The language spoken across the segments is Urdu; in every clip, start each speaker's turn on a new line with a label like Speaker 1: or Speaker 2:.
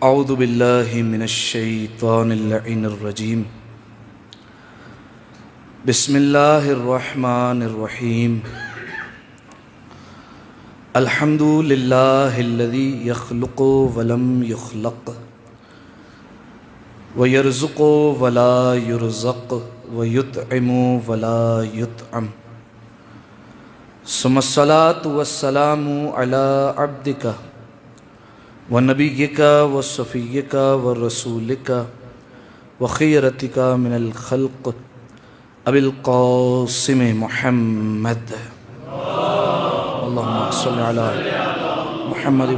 Speaker 1: اعوذ باللہ من الشیطان اللعین الرجیم بسم اللہ الرحمن الرحیم الحمد للہ الذی یخلق ولم یخلق ویرزق ولا یرزق ویطعم ولا یطعم ثم الصلاة والسلام علی عبدک ونبیک وصفیک ورسولک وخیرتک من الخلق ابی القاسم محمد اللہم صلی علی محمد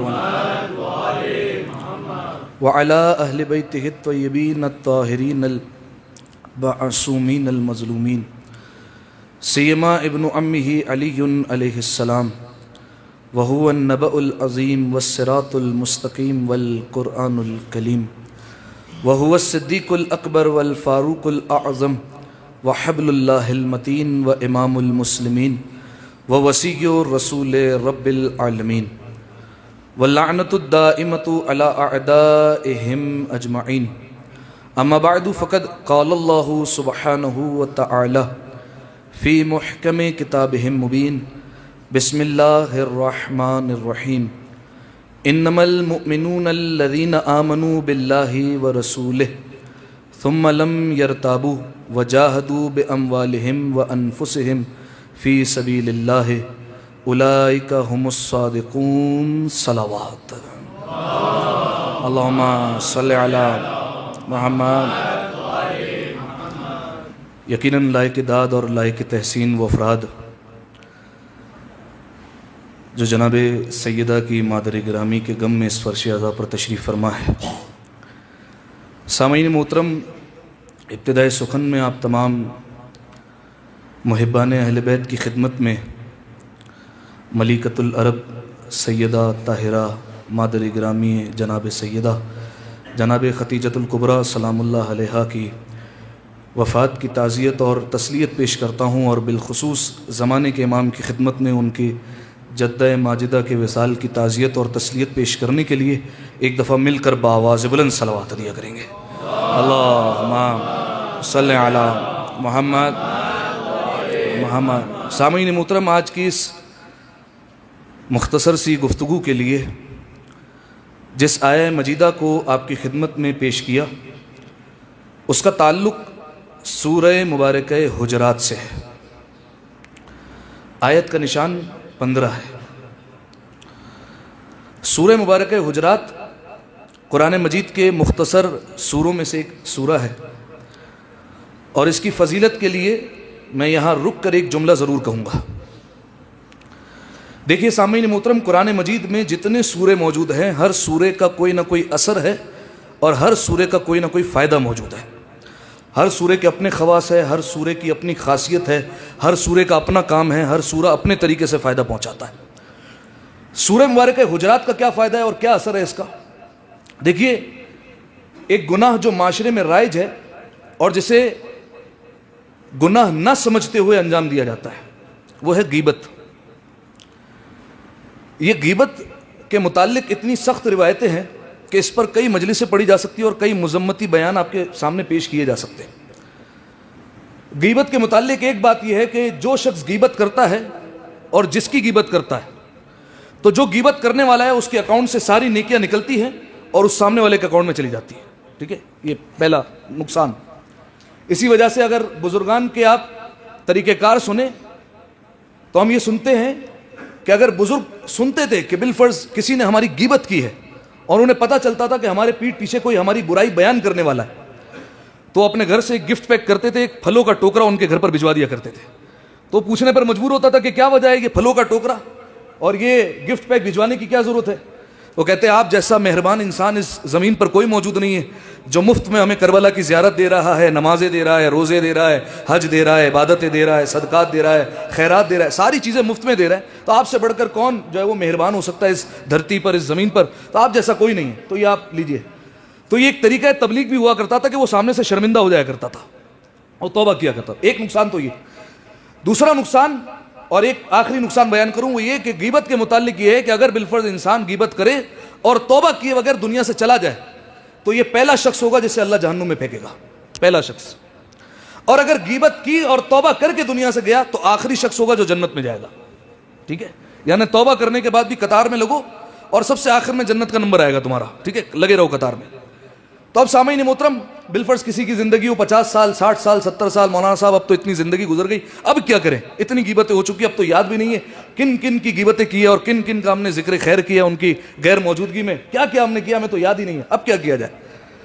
Speaker 1: وعلی اہل بیتہ الطیبین الطاہرین المعصومین المظلومین سیما ابن امہ علی علیہ السلام وهو النبأ العظیم والصراط المستقیم والقرآن الکلیم وهو الصدیق الاکبر والفاروق الاعظم وحبل اللہ المتین وامام المسلمین ووصی رسول رب العالمین واللعنة الدائمة على اعدائهم اجمعین اما بعد فقد قال اللہ سبحانہ وتعالی فی محکم کتابہ المبین بسم اللہ الرحمن الرحیم انما المؤمنون الذین آمنوا باللہ ورسولہ ثم لم يرتابوا وجاہدوا باموالہم وانفسہم فی سبیل اللہ اولئک هم الصادقون صلوات اللہم صلی علی محمد یقیناً لائق داد اور لائق تحسین و افراد جو جناب سیدہ کی مادر گرامی کے غم میں اس فرش عزا پر تشریف فرما ہے۔ سامعین محترم، ابتدائے سخن میں آپ تمام محبان اہل بیت کی خدمت میں ملکۃ العرب سیدہ طاہرہ مادر گرامی جناب سیدہ جناب خدیجۃ الکبریٰ سلام اللہ علیہا کی وفات کی تعزیت اور تسلیت پیش کرتا ہوں، اور بالخصوص زمانے کے امام کی خدمت میں ان کی جدہ ماجدہ کے وصال کی تعزیت اور تسلیت پیش کرنے کے لیے ایک دفعہ مل کر بآواز بلند صلوات دیا کریں گے۔ اللہم صلی علی محمد محمد۔ سامعین محترم، آج کی اس مختصر سی گفتگو کے لیے جس آیہ مجیدہ کو آپ کی خدمت میں پیش کیا، اس کا تعلق سورہ مبارکہ حجرات سے ہے۔ آیت کا نشان 15 ہے۔ سورہ مبارکہ حجرات قرآن مجید کے مختصر سوروں میں سے ایک سورہ ہے، اور اس کی فضیلت کے لیے میں یہاں رک کر ایک جملہ ضرور کہوں گا۔ دیکھیے سامعین محترم، قرآن مجید میں جتنے سورے موجود ہیں، ہر سورے کا کوئی نہ کوئی اثر ہے اور ہر سورے کا کوئی نہ کوئی فائدہ موجود ہے۔ ہر سورے کے اپنے خواص ہے، ہر سورے کی اپنی خاصیت ہے، ہر سورے کا اپنا کام ہے، ہر سورہ اپنے طریقے سے فائدہ پہنچاتا ہے۔ سورہ مبارکہ حجرات کا کیا فائدہ ہے اور کیا اثر ہے اس کا؟ دیکھیے، ایک گناہ جو معاشرے میں رائج ہے اور جسے گناہ نہ سمجھتے ہوئے انجام دیا جاتا ہے، وہ ہے غیبت۔ یہ غیبت کے متعلق اتنی سخت روایتیں ہیں کہ اس پر کئی مجلسیں پڑھی جا سکتی ہیں اور کئی مذمتی بیان آپ کے سامنے پیش کیے جا سکتے ہیں۔ غیبت کے متعلق ایک بات یہ ہے کہ جو شخص غیبت کرتا ہے اور جس کی غیبت کرتا ہے، تو جو غیبت کرنے والا ہے اس کے اکاؤنٹ سے ساری نیکیاں نکلتی ہیں اور اس سامنے والے کے اکاؤنٹ میں چلی جاتی ہے۔ ٹھیک ہے، یہ پہلا نقصان۔ اسی وجہ سے اگر بزرگان کے آپ طریقہ کار سنیں تو ہم یہ سنتے ہیں کہ اگر بزرگ سنتے تھے کہ بالفرض کسی نے ہماری غیبت کی ہے اور انہیں پتہ چلتا تھا کہ ہمارے پیٹھ پیچھے کوئی ہماری برائی بیان کرنے والا ہے، تو اپنے گھر سے ایک گفٹ پیک کرتے تھے، ایک پھلوں کا ٹوکرا ان کے گھر پر بھجوا دیا کرتے تھے۔ تو پوچھنے پر مجبور ہوتا تھا کہ کیا وجہ ہے یہ پھلوں کا ٹوکرا اور یہ گفٹ پیک بھجوانے کی کیا ضرورت ہے؟ وہ کہتے ہیں آپ جیسا مہربان انسان اس زمین پر کوئی موجود نہیں ہے جو مفت میں ہمیں کربلا کی زیارت دے رہا ہے، نمازیں دے رہا ہے، روزے دے رہا ہے، حج دے رہا ہے، عبادتیں دے رہا ہے، صدقات دے رہا ہے، خیرات دے رہا ہے، ساری چیزیں مفت میں دے رہا ہے۔ تو آپ سے بڑھ کر کون جو ہے وہ مہربان ہو سکتا ہے اس دھرتی پر، اس زمین پر؟ تو آپ جیسا کوئی نہیں ہے، تو یہ آپ لیجئے۔ تو یہ ایک طریقہ تبلیغ بھی ہوا کرتا تھا کہ وہ سامنے سے شرمندہ ہو جایا کرتا تھا اور توبہ کیا کرتا تھا۔ ایک نقصان تو یہ۔ دوسرا نقصان اور ایک آخری نقصان بیان کروں وہ یہ کہ غیبت کے متعلق یہ ہے کہ اگر بالفرض انسان غیبت کرے اور توبہ کیے بغیر دنیا سے چلا جائے تو یہ پہلا شخص ہوگا جسے اللہ جہنم میں پھینکے گا، پہلا شخص. اور اگر غیبت کی اور توبہ کر کے دنیا سے گیا تو آخری شخص ہوگا جو جنت میں جائے گا. ٹھیک ہے، یعنی توبہ کرنے کے بعد بھی قطار میں لگو اور سب سے آخر میں جنت کا نمبر آئے گا تمہارا. ٹھیک ہے، لگے رہو قطار میں. تو اب سامعین محترم، بالفرض کسی کی زندگی ہو 50 سال 60 سال 70 سال، مولانا صاحب اب تو اتنی زندگی گزر گئی، اب کیا کریں؟ اتنی غیبتیں ہو چکی، اب تو یاد بھی نہیں ہے کن کن کی غیبتیں کی ہے اور کن کن کا ہم نے ذکر خیر کیا ان کی غیر موجودگی میں، کیا کیا ہم نے کیا ہمیں تو یاد ہی نہیں ہے، اب کیا کیا جائے؟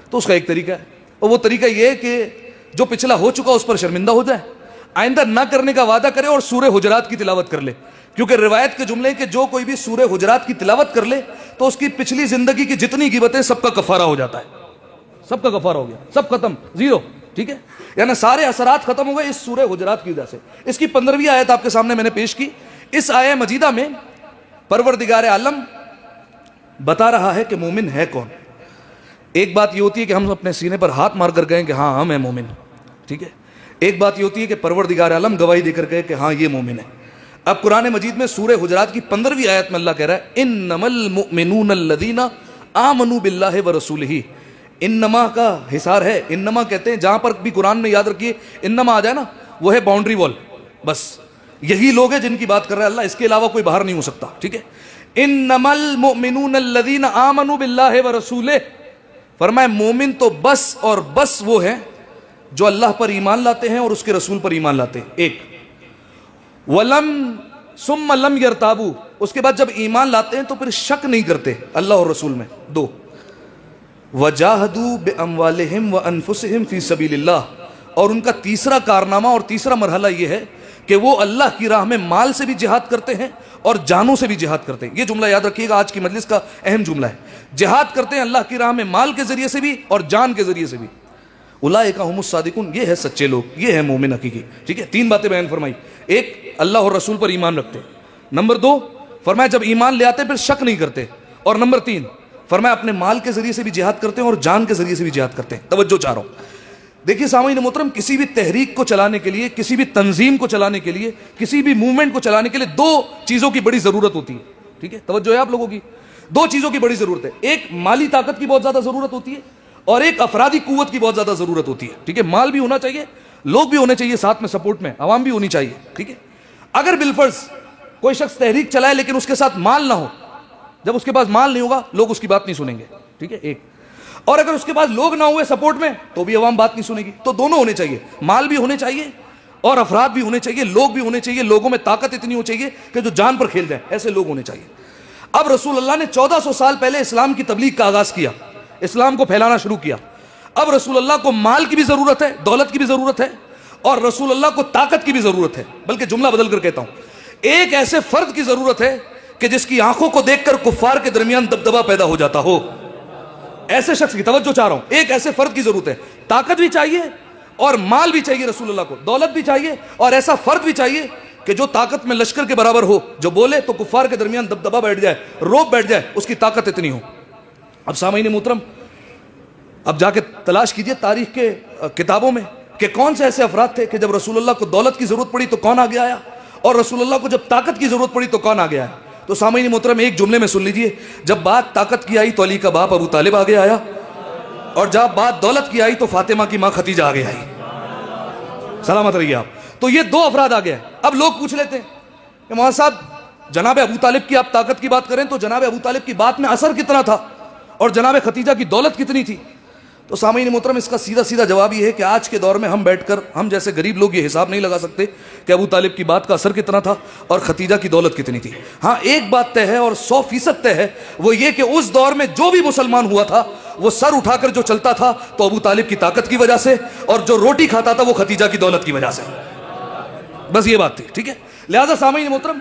Speaker 1: تو اس کا ایک طریقہ ہے، اور وہ طریقہ یہ ہے کہ جو پچھلا ہو چکا اس پر شرمندہ ہو جائے، آئندہ نہ کرنے کا وعدہ کرے اور سورہ حجرات کی تلاوت کر لے. کیونکہ روایت کے جملے کہ جو کوئی بھی سورہ حجرات کی تلاوت کر لے تو اس کی پچھلی زندگی کی جتنی غیبتیں سب کا کفارہ ہو جاتا ہے، سب کا کفارہ ہو گیا، سب ختم، زیرو. ٹھیک ہے، یعنی سارے اثرات ختم ہو گئے اس سورہ حجرات کی وجہ سے. اس کی 15ویں آیت آپ کے سامنے میں نے پیش کی. اس آیہ مجیدہ میں پروردگار عالم بتا رہا ہے کہ مومن ہے کون. ایک بات یہ ہوتی ہے کہ ہم اپنے سینے پر ہاتھ مار کر گئے کہ ہاں ہم ہیں مومن. ٹھیک ہے، ایک بات یہ ہوتی ہے کہ پروردگار عالم گواہی دے کر گئے کہ ہاں یہ مومن ہے. اب قرآن مجید میں سورہ حجرات کی 15ویں آیت میں اللہ کہہ رہا ہے انما المؤمنون الذین آمنوا باللہ ورسولہ. انما کا حصار ہے، انما کہتے ہیں جہاں پر بھی قرآن میں یاد رکھیے انما آ جائے نا وہ ہے باؤنڈری وال، بس یہی لوگ ہیں جن کی بات کر رہا ہے اللہ، اس کے علاوہ کوئی باہر نہیں ہو سکتا. ٹھیک ہے، انما المؤمنون الذین آمنوا باللہ ورسولہ، فرمائے مومن تو بس اور بس وہ ہیں جو اللہ پر ایمان لاتے ہیں اور اس کے رسول پر ایمان لاتے ہیں. ایک ثم لم یرتابوا، اس کے بعد جب ایمان لاتے ہیں تو پھر شک نہیں کرتے اللہ اور رسول میں. دو وجاہدوا باموالہم وانفسہم فی سبیل اللہ، اور ان کا تیسرا کارنامہ اور تیسرا مرحلہ یہ ہے کہ وہ اللہ کی راہ میں مال سے بھی جہاد کرتے ہیں اور جانوں سے بھی جہاد کرتے ہیں. یہ جملہ یاد رکھیے گا، آج کی مجلس کا اہم جملہ ہے. جہاد کرتے ہیں اللہ کی راہ میں مال کے ذریعے سے بھی اور جان کے ذریعے سے بھی. اولئک ھم الصادقون، یہ ہے سچے لوگ، یہ ہے مومن حقیقی. ٹھیک ہے، 3 باتیں بیان فرمائی. ایک، اللہ اور رسول پر ایمان رکھتے. نمبر 2 فرمایا جب ایمان لے آتے ہیں پھر شک نہیں کرتے. اور نمبر 3 فرمایا اپنے مال کے ذریعے سے بھی جہاد کرتے ہیں اور جان کے ذریعے سے بھی جہاد کرتے ہیں. توجہ چاہ رہا ہوں. دیکھیے سامعین محترم، کسی بھی تحریک کو چلانے کے لیے، کسی بھی تنظیم کو چلانے کے لیے، کسی بھی موومنٹ کو چلانے کے لیے 2 چیزوں کی بڑی ضرورت ہوتی ہے. ٹھیک ہے، توجہ ہے آپ لوگوں کی. 2 چیزوں کی بڑی ضرورت ہے. ایک مالی طاقت کی بہت زیادہ ضرورت ہوتی ہے اور ایک افرادی قوت کی بہت زیادہ ضرورت ہوتی ہے. ٹھیک ہے، مال بھی ہونا چاہیے، لوگ بھی ہونے چاہیے ساتھ میں سپورٹ میں، عوام بھی ہونی چاہیے. ٹھیک ہے، اگر بالفرض کوئی شخص تحریک چلائے لیکن اس کے ساتھ مال نہ ہو، جب اس کے پاس مال نہیں ہوگا لوگ اس کی بات نہیں سنیں گے. ٹھیک ہے، ایک. اور اگر اس کے پاس لوگ نہ ہوئے سپورٹ میں تو بھی عوام بات نہیں سنے گی. تو دونوں ہونے چاہیے، مال بھی ہونے چاہیے اور افراد بھی ہونے چاہیے، لوگ بھی ہونے چاہیے. لوگوں میں طاقت اتنی ہونی چاہیے کہ جو جان پر کھیل جائیں، ایسے لوگ ہونے چاہیے. اب رسول اللہ نے 1400 سال پہلے اسلام کی تبلیغ کا آغاز کیا، اسلام کو پھیلانا شروع کیا. اب رسول اللہ کو مال کی بھی ضرورت ہے، دولت کی بھی ضرورت ہے اور رسول اللہ کو طاقت کی بھی ضرورت ہے. بلکہ جملہ بدل کر کہتا ہوں، ایک ایسے فرد کی ضرورت ہے کہ جس کی آنکھوں کو دیکھ کر کفار کے درمیان دبدبہ پیدا ہو جاتا ہو. ایسے شخص کی توجہ چاہ رہا ہوں، ایک ایسے فرد کی ضرورت ہے. طاقت بھی چاہیے اور مال بھی چاہیے رسول اللہ کو، دولت بھی چاہیے اور ایسا فرد بھی چاہیے کہ جو طاقت میں لشکر کے برابر ہو، جو بولے تو کفار کے درمیان دبدبہ بیٹھ جائے، روب بیٹھ جائے، اس کی طاقت اتنی ہو. اب سامعین محترم، اب جا کے تلاش کیجئے تاریخ کے کتابوں میں کہ کون سے ایسے افراد تھے کہ جب رسول اللہ کو دولت کی ضرورت پڑی تو کون آگے آیا اور رسول اللہ کو جب طاقت کی ضرورت پڑی تو کون آگے آیا. تو سامعین محترم ایک جملے میں سن لیجئے، جب بات طاقت کی آئی تو علی کا باپ ابو طالب آگے آیا اور جب بات دولت کی آئی تو فاطمہ کی ماں ختیجہ آگے آئی. سلامت رہیے آپ. تو یہ 2 افراد آگے ہیں. اب لوگ پوچھ لیتے ہیں کہ مولانا صاحب جناب ابو طالب کی آپ طاقت کی بات کریں تو جناب ابو طالب کی بات میں اثر کتنا تھا اور جناب ختیجہ کی دولت کتنی تھی؟ تو سامعین محترم اس کا سیدھا سیدھا جواب یہ ہے کہ آج کے دور میں ہم بیٹھ کر ہم جیسے غریب لوگ یہ حساب نہیں لگا سکتے کہ ابو طالب کی بات کا اثر کتنا تھا اور ختیجہ کی دولت کتنی تھی. ہاں ایک بات طے ہے اور 100% طے ہے، وہ یہ کہ اس دور میں جو بھی مسلمان ہوا تھا وہ سر اٹھا کر جو چلتا تھا تو ابو طالب کی طاقت کی وجہ سے، اور جو روٹی کھاتا تھا وہ ختیجہ کی دولت کی وجہ سے. بس یہ بات تھی. ٹھیک ہے، لہذا سامعین محترم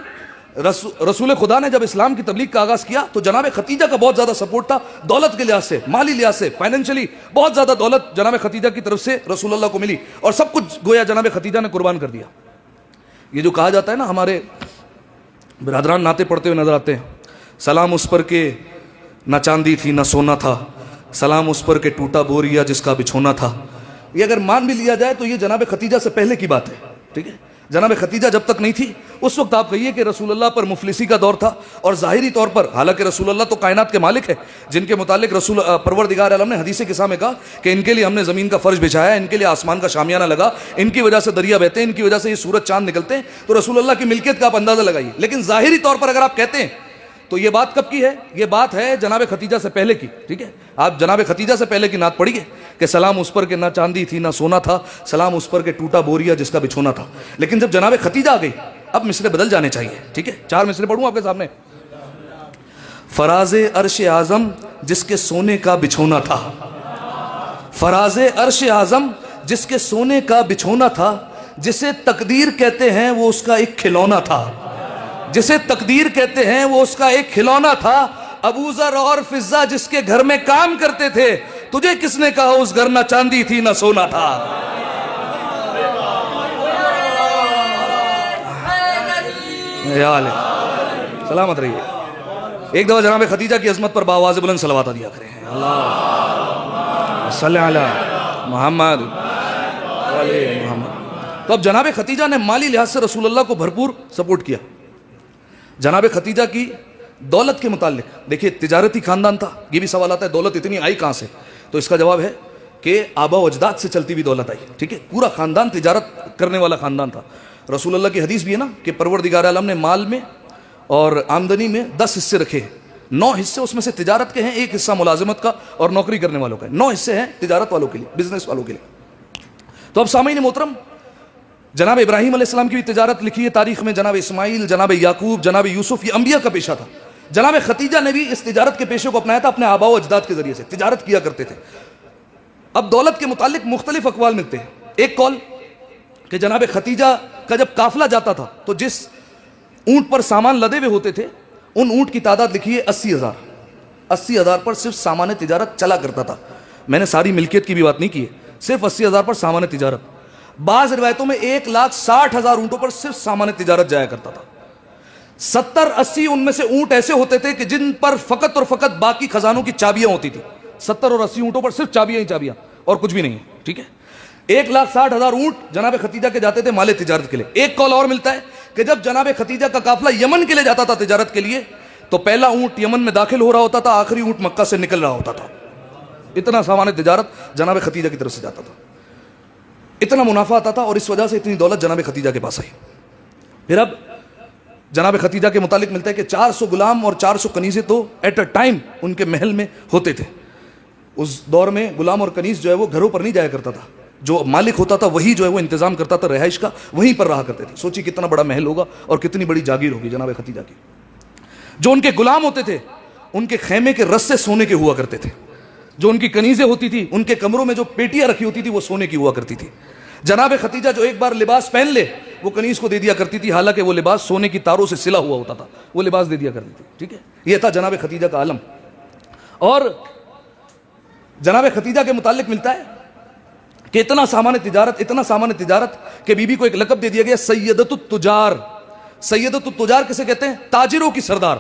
Speaker 1: رسول خدا نے جب اسلام کی تبلیغ کا آغاز کیا تو جناب ختیجہ کا بہت زیادہ سپورٹ تھا، دولت کے لحاظ سے، مالی لحاظ سے، فائنینشلی بہت زیادہ دولت جناب ختیجہ کی طرف سے رسول اللہ کو ملی اور سب کچھ گویا جناب ختیجہ نے قربان کر دیا. یہ جو کہا جاتا ہے نا، ہمارے برادران نعتیں پڑھتے ہوئے نظر آتے ہیں، سلام اس پر کہ نہ چاندی تھی نہ سونا تھا، سلام اس پر کہ ٹوٹا بوریا جس کا بچھونا تھا. یہ اگر مان بھی لیا جائے تو یہ جناب ختیجہ سے پہلے کی بات ہے. ٹھیک ہے، جناب خدیجہ جب تک نہیں تھی اس وقت آپ کہیے کہ رسول اللہ پر مفلسی کا دور تھا، اور ظاہری طور پر حالانکہ رسول اللہ تو کائنات کے مالک ہے، جن کے متعلق پروردگار عالم نے حدیث قصہ میں کہا کہ ان کے لیے ہم نے زمین کا فرش بچھایا، ان کے لیے آسمان کا شامیانہ لگا، ان کی وجہ سے دریا بہتے ہیں، ان کی وجہ سے یہ سورج چاند نکلتے ہیں، تو رسول اللہ کی ملکیت کا آپ اندازہ لگائیے۔ لیکن ظاہری طور پر اگر آپ کہتے ہیں تو یہ بات کب کی ہے؟ یہ بات ہے جناب خدیجہ سے پہلے کی، ٹھیک ہے؟ آپ جناب خدیجہ سے پہلے کی نعت پڑھیے کہ سلام اس پر کہ نہ چاندی تھی نہ سونا تھا، سلام اس پر کہ ٹوٹا بوریا جس کا بچھونا تھا۔ لیکن جب جناب خدیجہ آ گئی اب مصرے بدل جانے چاہیے، ٹھیک ہے؟ 4 مصرے پڑھوں آپ کے سامنے۔ فراز عرش اعظم جس کے سونے کا بچھونا تھا، فراز عرش اعظم جس کے سونے کا بچھونا تھا، جسے تقدیر کہتے ہیں وہ اس کا ایک کھلونا تھا، جسے تقدیر کہتے ہیں وہ اس کا ایک کھلونا تھا۔ ابو ذر اور فضہ جس کے گھر میں کام کرتے تھے، تجھے کس نے کہا اس گھر نہ چاندی تھی نہ سونا تھا؟ سلامت رہیے۔ ایک دفعہ جناب خدیجہ کی عظمت پر باواز بلند صلوات دیا کریں۔ اللہ صلی علی محمد علی محمد۔ تو اب جناب خدیجہ نے مالی لحاظ سے رسول اللہ کو بھرپور سپورٹ کیا۔ جناب خدیجہ کی دولت کے متعلق دیکھیے، تجارتی خاندان تھا، یہ بھی سوال آتا ہے دولت اتنی آئی کہاں سے؟ تو اس کا جواب ہے کہ آبا و اجداد سے چلتی ہوئی دولت آئی، ٹھیک ہے؟ پورا خاندان تجارت کرنے والا خاندان تھا۔ رسول اللہ کی حدیث بھی ہے نا کہ پروردگار عالم نے مال میں اور آمدنی میں 10 حصے رکھے ہیں، 9 حصے اس میں سے تجارت کے ہیں، 1 حصہ ملازمت کا اور نوکری کرنے والوں کا ہے، 9 حصے ہیں تجارت والوں کے لیے، بزنس والوں کے لیے۔ تو اب سامعین محترم، جناب ابراہیم علیہ السلام کی بھی تجارت لکھی ہے تاریخ میں، جناب اسماعیل، جناب یعقوب، جناب یوسف، یہ انبیاء کا پیشہ تھا۔ جناب خدیجہ نے بھی اس تجارت کے پیشے کو اپنایا تھا، اپنے آباء و اجداد کے ذریعے سے تجارت کیا کرتے تھے۔ اب دولت کے متعلق مختلف اقوال ملتے ہیں۔ ایک قول کہ جناب خدیجہ کا جب قافلہ جاتا تھا تو جس اونٹ پر سامان لدے ہوئے ہوتے تھے، ان اونٹ کی تعداد لکھی ہے 80,000۔ 80,000 پر صرف سامان تجارت چلا کرتا تھا۔ میں نے ساری ملکیت کی بھی بات نہیں کی ہے، صرف 80,000 پر سامان تجارت۔ بعض روایتوں میں 1,60,000 اونٹوں پر صرف سامان تجارت جایا کرتا تھا۔ 70-80 ان میں سے اونٹ ایسے ہوتے تھے کہ جن پر فقط اور فقط باقی خزانوں کی چابیاں ہوتی تھی۔ 70 اور 80 اونٹوں پر صرف چابیاں ہی چابیاں اور کچھ بھی نہیں ہے، ٹھیک ہے؟ 1,60,000 اونٹ جناب خدیجہ کے جاتے تھے مال تجارت کے لیے۔ ایک قول اور ملتا ہے کہ جب جناب خدیجہ کا قافلہ یمن کے لیے جاتا تھا تجارت کے لیے، تو پہلا اونٹ یمن میں داخل ہو رہا ہوتا تھا، آخری اونٹ مکہ سے نکل رہا ہوتا تھا۔ اتنا سامان تجارت جناب خدیجہ کی طرف سے جاتا تھا، اتنا منافع آتا تھا، اور اس وجہ سے اتنی دولت جناب خدیجہ کے پاس آئی۔ پھر اب جناب خدیجہ کے متعلق ملتا ہے کہ 400 غلام اور 400 کنیزیں تو ایٹ اے ٹائم ان کے محل میں ہوتے تھے۔ اس دور میں غلام اور کنیز جو ہے وہ گھروں پر نہیں جایا کرتا تھا، جو مالک ہوتا تھا وہی جو ہے وہ انتظام کرتا تھا رہائش کا، وہیں پر رہا کرتے تھے۔ سوچی کتنا بڑا محل ہوگا اور کتنی بڑی جاگیر ہوگی جناب خدیجہ کی۔ جو ان کے غلام ہوتے تھے ان کے خیمے کے رسے سونے کے ہوا کرتے تھے، جو ان کی کنیزیں ہوتی تھی ان کے کمروں میں جو پیٹیاں رکھی ہوتی تھی وہ سونے کی ہوا کرتی تھی۔ جناب خدیجہ جو ایک بار لباس پہن لے وہ کنیز کو دے دیا کرتی تھی، حالانکہ وہ لباس سونے کی تاروں سے سلا ہوا ہوتا تھا، وہ لباس دے دیا کرتی تھی، ٹھیک ہے؟ یہ تھا جناب خدیجہ کا عالم۔ اور جناب خدیجہ کے متعلق ملتا ہے کہ اتنا سامان تجارت کہ بی بی کو ایک لقب دے دیا گیا سیدۃ التجار۔ سیدۃ التجار کسے کہتے ہیں؟ تاجروں کی سردار۔